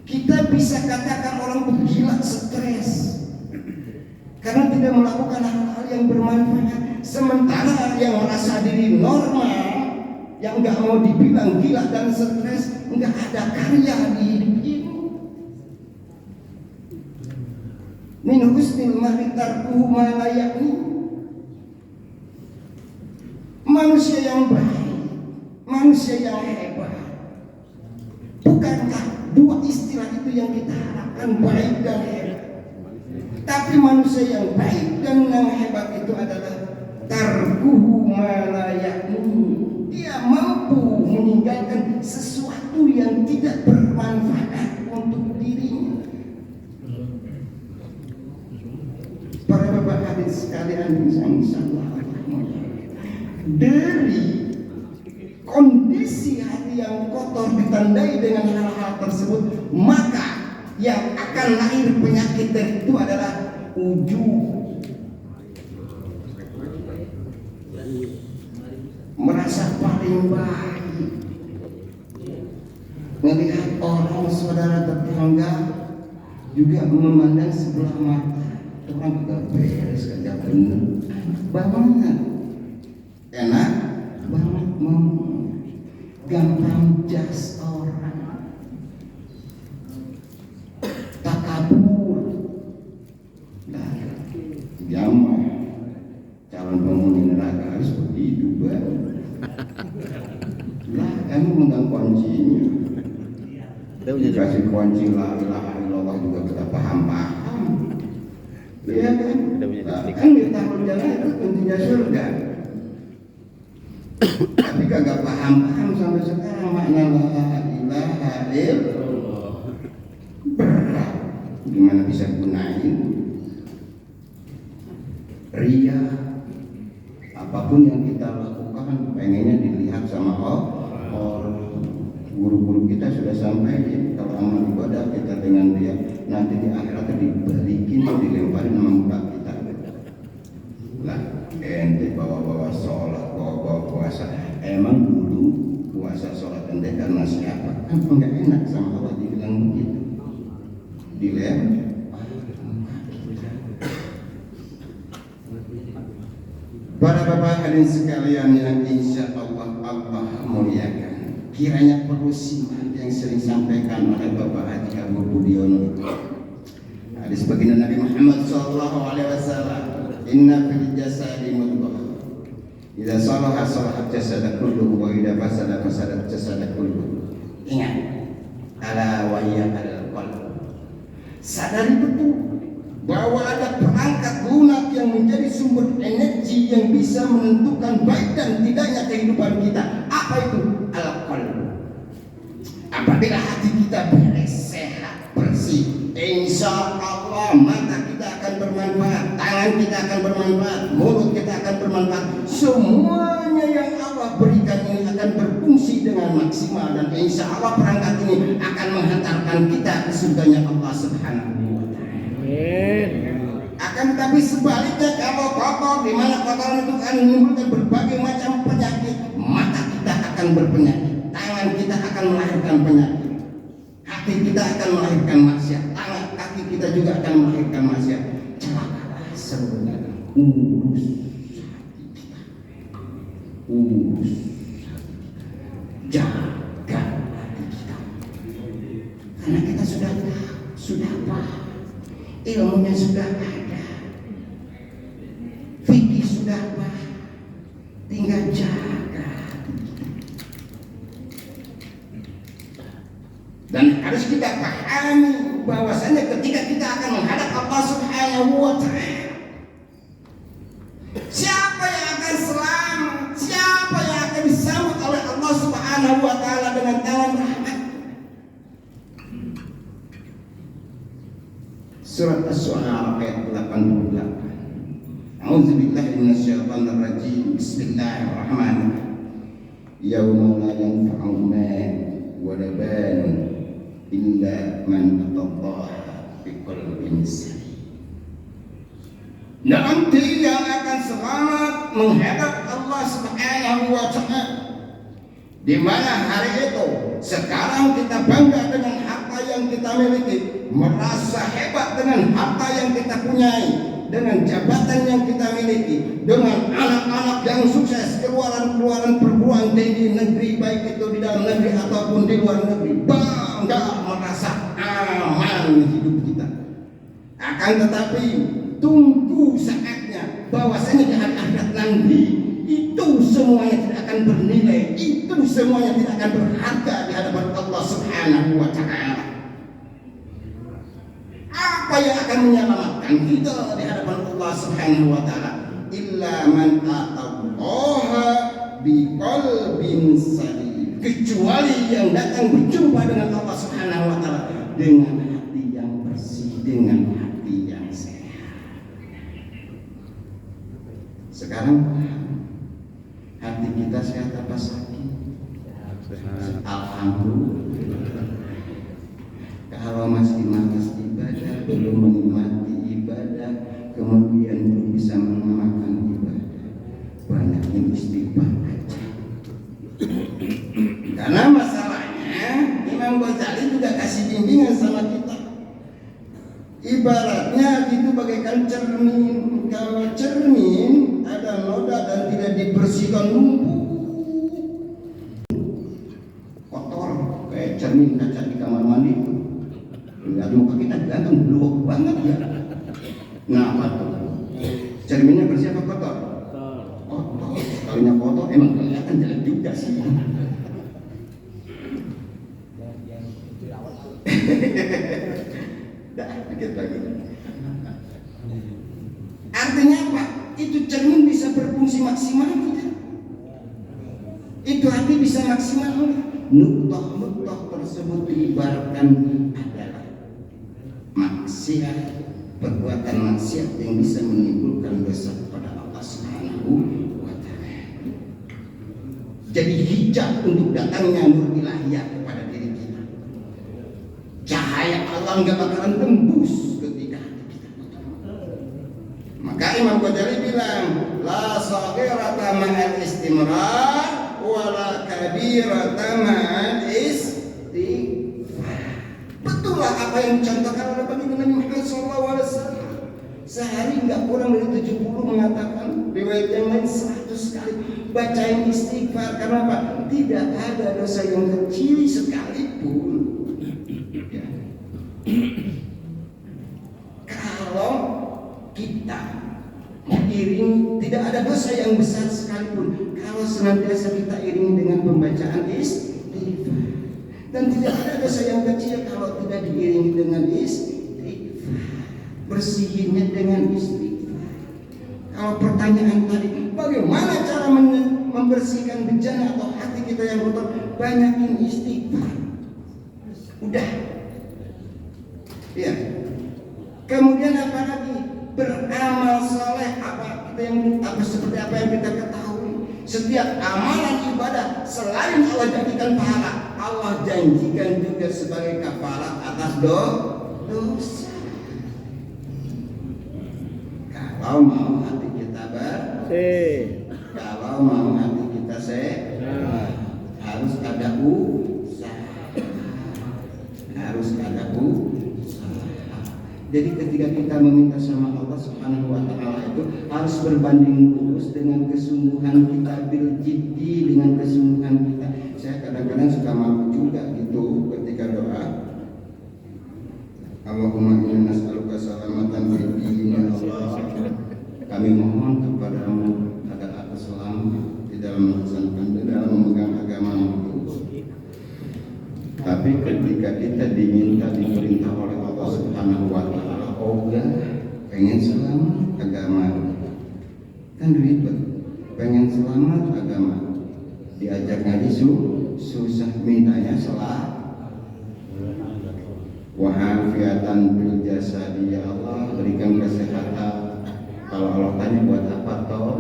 S7: Kita bisa katakan orang gila stres karena tidak melakukan hal-hal yang bermanfaat. Sementara yang merasa diri normal, yang nggak mau dibilang gila dan stres, nggak ada karya di hidup ini. Min husnil mar'i tarkuhu ma la ya'ni. Manusia yang baik, manusia yang hebat, bukankah dua istilah itu yang kita harapkan, baik dan hebat? Tapi manusia yang baik dan yang hebat itu adalah tarkuhu ma la ya'ni. Dia mampu meninggalkan sesuatu yang tidak bermanfaat untuk dirinya. Para bapak hadirin sekalian, insyaallah dari kondisi hati yang kotor ditandai dengan hal-hal tersebut, maka yang akan lahir penyakit dari itu adalah ujub, merasa paling baik, melihat orang saudara tetangga juga memandang sebelah mata, orang gak beres, gak bener banget, enak banget, mau gampang jas orang, takabur dapur. Nah, jamaah calon penghuni neraka harus begitu baru. Lah, kamu megang kuncinya. Dikasih kunci la ilaha illallah juga kita paham-paham. Iya kan? Kan ditaruh jalan itu kuncinya surga. Tapi kagak paham-paham sampai sekarang makna la ilaha illallah. Berat. Gimana bisa gunain? Ria. Apapun yang kita lakukan pengennya dilihat sama orang. Guru-guru kita sudah sampai ya, kalau amal ibadah kita dengan dia nanti di akhirat dibalikin dilemparin sama muka kita. Lah ente bawa-bawa sholat, bawa-bawa puasa. Emang dulu puasa sholat ente karena siapa? Kan enggak enak sama Allah dibilang begitu. Dilempar. Para bapak hadirin sekalian yang insya Allah Allah muliakan. Kiranya perlu simak yang sering sampaikan oleh Bapak Haji Abu Budiono. Hadis baginda Nabi Muhammad SAW, Inna fil jasadi mudghah, idza salaha salahat jasad kulluhu wa idza fasada fasadat jasad kulluhu. Ingat, ala wa hiya al-qalb. Sadari betul bahwa ada perangkat lunak yang menjadi sumber energi yang bisa menentukan baik dan tidaknya kehidupan kita. Apa itu? Al-qalb. Apabila hati kita beres, sehat, bersih, insya Allah mata kita akan bermanfaat, tangan kita akan bermanfaat, mulut kita akan bermanfaat. Semuanya yang Allah berikan ini akan berfungsi dengan maksimal dan insya Allah perangkat ini akan menghantarkan kita ke surganya Allah Subhanahu wa Ta'ala. Akan tetapi sebaliknya kalau kotor, di mana kotoran itu akan menimbulkan berbagai macam penyakit, mata kita akan berpenyakit. Tangan kita akan melahirkan penyakit, hati kita akan melahirkan maksiat, tangan kaki kita juga akan melahirkan maksiat. Celakalah sebenarnya urus hati kita, urus hati kita, jaga hati kita, karena kita sudah paham, ilmunya sudah ada, fikih sudah paham, tinggal jaga. Dan harus kita pahami bahwasanya ketika kita akan menghadap Allah Subhanahu wa Ta'ala, siapa yang akan selamat, siapa yang akan disambut oleh Allah Subhanahu wa Ta'ala dengan tangan rahmat. Surat Asy-Syu'ara ayat 88. A'udzubillahi minasyaitonir rajim. Bismillahirrahmanirrahim. Yauma la yanfa'u mal wala banun illa man atallaha biqalbin salim. Nanti yang akan selamat menghadap Allah Subhanahu wa Ta'ala, di mana hari itu sekarang kita bangga dengan harta yang kita miliki, merasa hebat dengan harta yang kita punyai, dengan jabatan yang kita miliki, dengan anak-anak yang sukses, keluaran perguruan tinggi negeri, baik itu di dalam negeri ataupun di luar negeri, bangga merasa aman hidup kita. Akan tetapi tunggu saatnya bahwasanya di hari akhirat nanti itu semuanya tidak akan bernilai, itu semuanya tidak akan berharga di hadapan Allah Subhanahu wa Ta'ala. Apa yang akan menyelamatkan kita di hadapan Allah Subhanahu wa Ta'ala? Illa man atallaha biqalbin salim. Kecuali yang datang berjumpa dengan Allah Subhanahu wa Ta'ala dengan hati yang bersih, dengan hati yang sehat. Sekarang hati kita sehat apa sakit? Alhamdulillah. Kalau masih malas ibadah, belum menikmati ibadah, kemudian belum bisa mengamalkan ibadah, banyakin istighfar aja. Karena masalahnya Imam Ghazali juga kasih bimbingan sama kita. Ibaratnya itu bagaikan cermin. Kalau cermin ada noda dan tidak dibersihkan numpuk, kotor kayak cermin kaca di kamar mandi itu. Lihat muka kita ganteng blok banget ya. Nah apa tuh? Cerminnya bersih apa kotor? Kotor. Sekalinya kotor emang kelihatan jelek juga sih. Dah, dikit lagi. Artinya apa? Itu cermin bisa berfungsi maksimal tidak? Itu hati bisa maksimal enggak? Nuktah-nuktah tersebut diibaratkan adalah maksiat, perbuatan maksiat yang bisa menimbulkan dosa kepada Allah Subhanahu wa Ta'ala. Jadi hijab untuk datangnya nur ilahiyah kepada diri kita. Cahaya Allah nggak bakalan tembus ketika hati kita kotor. Maka Imam Ghazali bilang, la saghirata ma'al istimrar wala kabirata ma'al istighfar. Betul lah apa yang dicontohkan oleh Nabi Muhammad SAW. Sehari nggak kurang dari 70 mengatakan, riwayat yang lain 100 kali bacain istighfar. Karena apa? Tidak ada dosa yang kecil sekalipun. Ya. Kalau kita iring, tidak ada dosa yang besar sekalipun kalau senantiasa kita iringi dengan pembacaan istighfar, dan tidak ada dosa yang kecil kalau tidak diiringi dengan istighfar, bersihinnya dengan istighfar. Kalau pertanyaan tadi, bagaimana cara membersihkan bejana atau hati kita yang kotor? Banyakin istighfar. Udah. Ya. Kemudian apa lagi? Beramal soleh, seperti apa yang kita ketahui. Setiap amalan ibadah selain Allah jadikan pahala, Allah janjikan juga sebagai kafarat atas dosa. Kalau mau hati kita bersih, kalau mau hati kita sehat, harus ada usaha. Harus ada usaha. Jadi ketika kita meminta sama Allah Subhanahu wa Ta'ala itu harus berbanding lurus dengan kesungguhan kita, bil jiddi, dengan kesungguhan kita. Saya kadang-kadang suka malu juga gitu ketika doa. Allahumma inna nas'aluka salamatan fid din ya Allah. Kami mohon kepadamu agar aku selamat di dalam melaksanakan, di dalam memegang agama-Mu. Tapi ketika kita diperintah oleh Allah Subhanahu wa Ta'ala, pengen selamat agama, kan ribet. Pengen selamat agama, diajak ngaji susah, mintanya selamat. Wahafiatan bil jasadi, ya Allah berikan kesehatan. Kalau Allah tanya buat apa toh?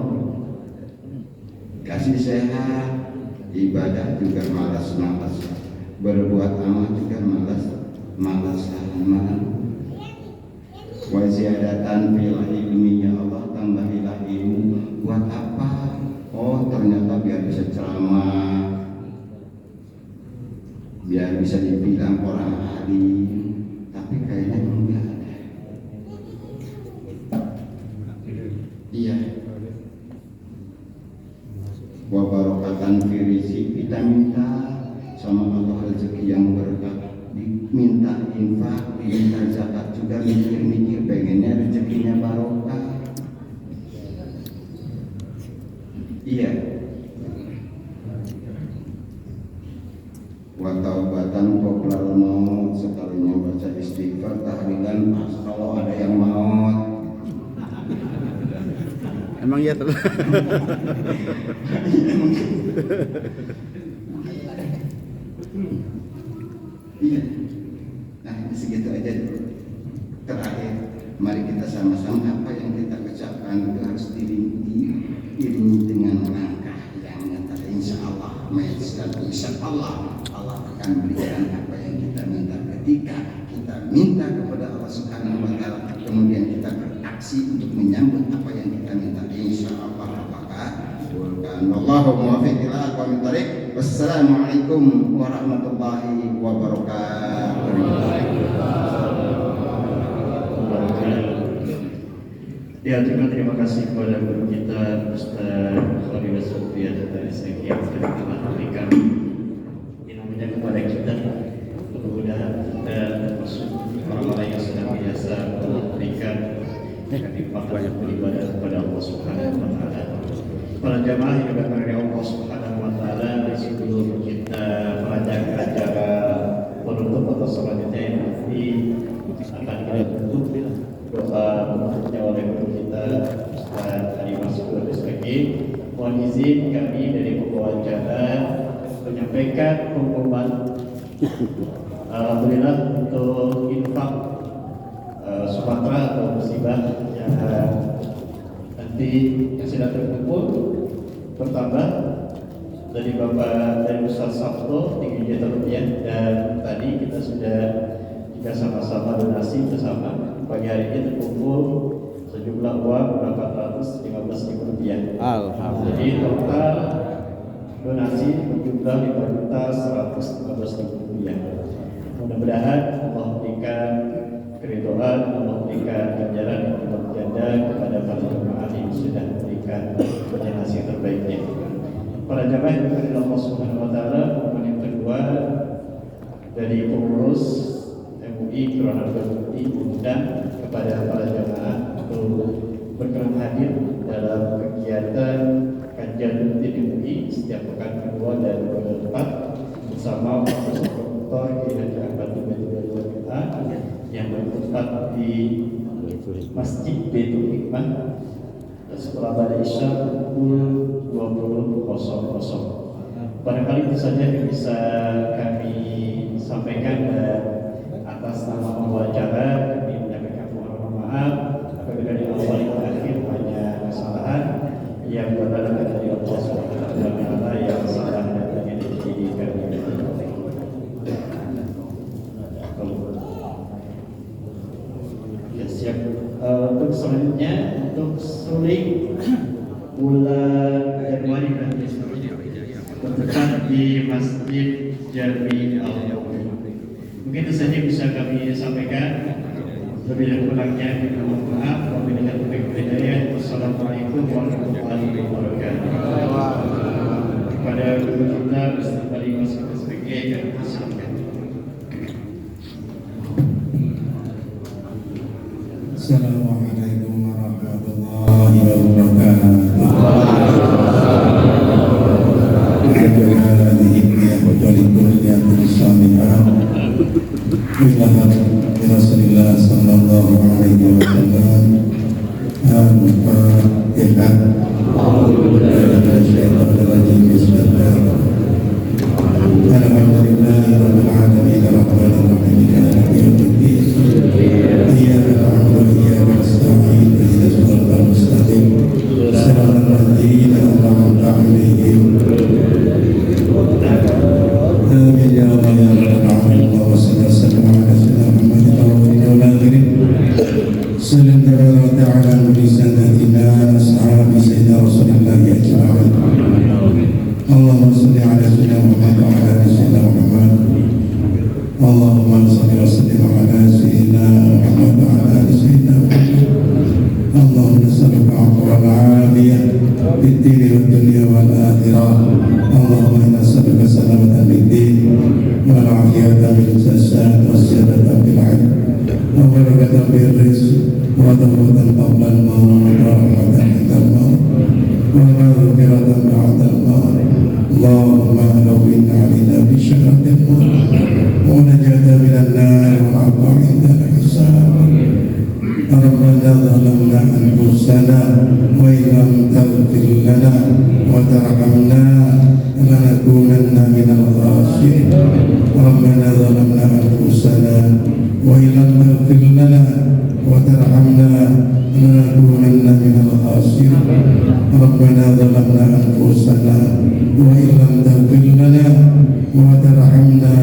S7: Kasih sehat. Ibadah juga malas-malas, berbuat amal juga malas-malasan. Wa ziyadatan fil ilmi, ya Allah tambahilah ilmu. Buat apa? Oh ternyata biar bisa ceramah, biar bisa dibilang orang alim. Tapi kayaknya enggak ada. Iya. Wa barokatan fi rizqi, kita minta sama Allah rezeki yang berkah, diminta infak, diminta zakat juga, mikir-mikir pengennya rezekinya barokah. Iya. Wa taubatan qoblal maut, sekalinya baca istighfar tahlilan pas kalau ada yang maut.
S8: Emang iya tuh.
S7: Iya. Nah, segitu aja dulu. Terakhir, mari kita sama-sama apa yang kita ucapkan itu harus diiringi dengan langkah yang nyata. Insya Allah, insya Allah akan berikan apa yang kita minta. Ketika kita minta kepada Allah Subhanahu wa Ta'ala, kemudian kita beraksi untuk menyambut apa yang kita minta, insya Allah apakah kabulkan. Wallahu muwaffiq ila aqwamit thoriq. Wassalamualaikum warahmatullahi wabarakatuh.
S3: Ya, terima kasih kepada guru kita Ustaz Khalil Sofia atas sekian yang sudah telah memberikan ilmunya kepada kita. Mudah-mudahan kita termasuk orang dan dipakai beribadah kepada Allah Subhanahu wa taala. Para jamaah yang diberkahi oleh Allah Subhanahu wa taala, sebelum kita melanjutkan acara penutup atau selanjutnya yang nanti akan kita tutup doa penutupnya oleh guru kita Ustaz Ali Mas'ud SPG. Mohon izin kami dari pembawa acara menyampaikan pengumuman alhamdulillah untuk infak Sumatera atau musibah yang nanti sudah terkumpul bertambah dari Bapak dari Ustaz Sabto 3 juta rupiah, dan tadi kita sudah juga sama-sama donasi bersama. Pagi hari ini terkumpul sejumlah uang 415.000 rupiah. Alhamdulillah. Jadi total donasi berjumlah 5.115.000 rupiah. Mudah-mudahan Allah berikan keridhaan, Allah berikan ganjaran yang berlipat ganda kepada para jemaah yang sudah memberikan donasi yang terbaiknya. Para jemaah yang diberkahi Allah Subhanahu wa taala, momen yang kedua dari pengurus MUI Kelurahan Bukti undang kepada para jemaah untuk berkenan hadir dalam kegiatan kajian rutin MUI setiap pekan kedua dan keempat bersama Dr. Haji Ahmad Baitul yang bertempat di Masjid Baitul Hikmah setelah pada Isya pukul 20.00. Barangkali itu saja yang bisa kami sampaikan, dan atas nama pembawa acara kami menyampaikan mohon maaf apabila di awal dan akhir banyak kesalahan yang berada dari Allah Subhanahu wa taala yang salah dan yang jadi kami. Ya, siap. Untuk selanjutnya untuk suling bulan Januari nanti bertempat di Masjid Jami Al-Yawmi. Mungkin itu saja bisa kami sampaikan. Lebih dan kurangnya kita mohon maaf. Wabillahi taufiq wal hidayah. Wassalamualaikum warahmatullahi wabarakatuh. Kepada guru kita Ustaz Ali Mas'ud SPG yang disampaikan.
S6: Assalamualaikum warahmatullahi wabarakatuh. Rasulullah sallallahu alaihi wasallam. Al-Fatihah. Alhamdulillahi rabbil alamin arrahmanir rahim maliki yaumiddin. Iyyaka na'budu wa iyyaka nasta'in ihdinas siratal mustaqim siratal ladzina an'amta 'alaihim آمين يا الله يا رب العالمين. اللهم صل وسلم على سيدنا محمد الأولين والآخرين. سلم تبارك وتعالى بسادتنا أصحاب سيدنا رسول الله أجمعين. اللهم صل على سيدنا محمد وعلى آل سيدنا محمد. اللهم صل وسلم على سيدنا محمد وعلى آل سيدنا محمد. اللهم نسألك العفو والعافية في الدين والدنيا والآخرة. اللهم إنا نسألك سلامة في الدين والعافية من الفساد والسيادة في العلم وبركة في الرزق وتوبة قبل الموت ورحمة عند الموت ومغفرة بعد الموت. اللهم لوّن علينا بشرة الموت ونجاة من النار والعفو عند الحساب. ربنا ظلمنا أنفسنا وإن لم تغفر لنا وترحمنا لنكونن من الخاسرين. ربنا ظلمنا أنفسنا وإن لم تغفر لنا وترحمنا لنكونن من الخاسرين. ربنا ظلمنا أنفسنا وإن لم تغفر لنا وترحمنا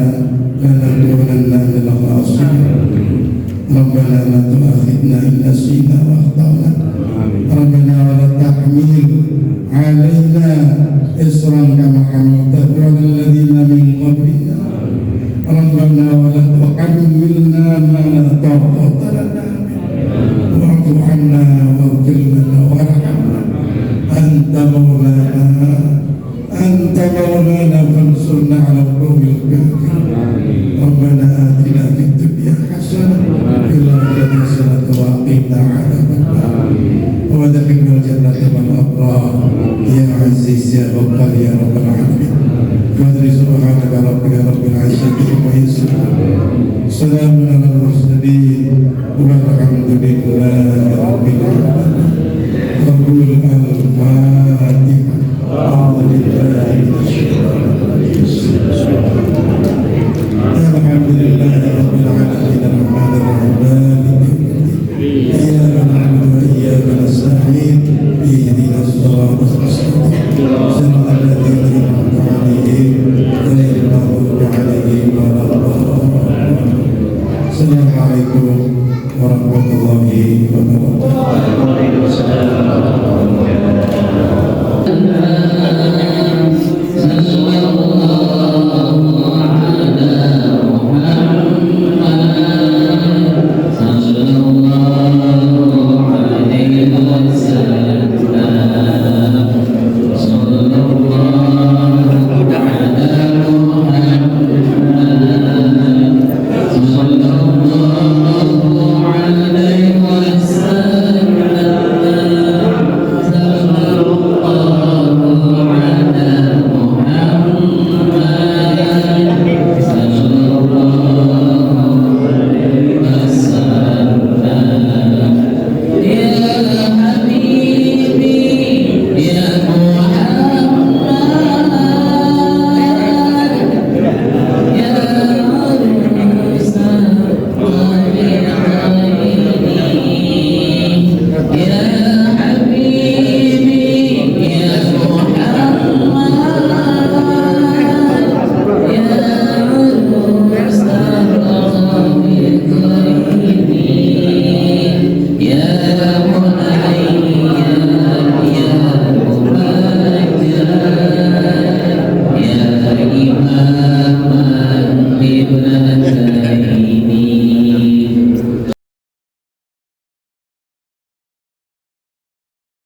S6: لنكونن من الخاسرين. ربنا لا تؤاخذنا إن نسينا وأخطأنا. ربنا ولا تحمل علينا إصرا كما حملته على الذين من قبلنا. ربنا ولا تحملنا ما لا طاقة لنا به. واعف عنا واغفر لنا وارحمنا. أنت مولانا فانصرنا على القوم الكافرين. ربنا آتنا في الدنيا حسنة وفي الآخرة حسنة وقنا عذاب النار.
S5: Allah, Ya Aziz, Ya Ghaffar, Ya Rabbal Alamin. Madri subhanaka rabbika rabbil izzati amma yasifun. Salamun alal mursalin walhamdulillahi rabbil alamin. Qabul al-Fatihah. Alhamdulillahi Alhamdulillahi rabbil alamin. Ar-Rahmanir Rahim. Iyyaka na'budu wa iyyaka nasta'in. Ihdinas siratal mustaqim. Siratal ladzina an'amta 'alaihim ghairil maghdubi 'alaihim waladdallin. Assalamualaikum warahmatullahi wabarakatuh.
S2: Waalaikumsalam warahmatullahi wabarakatuh.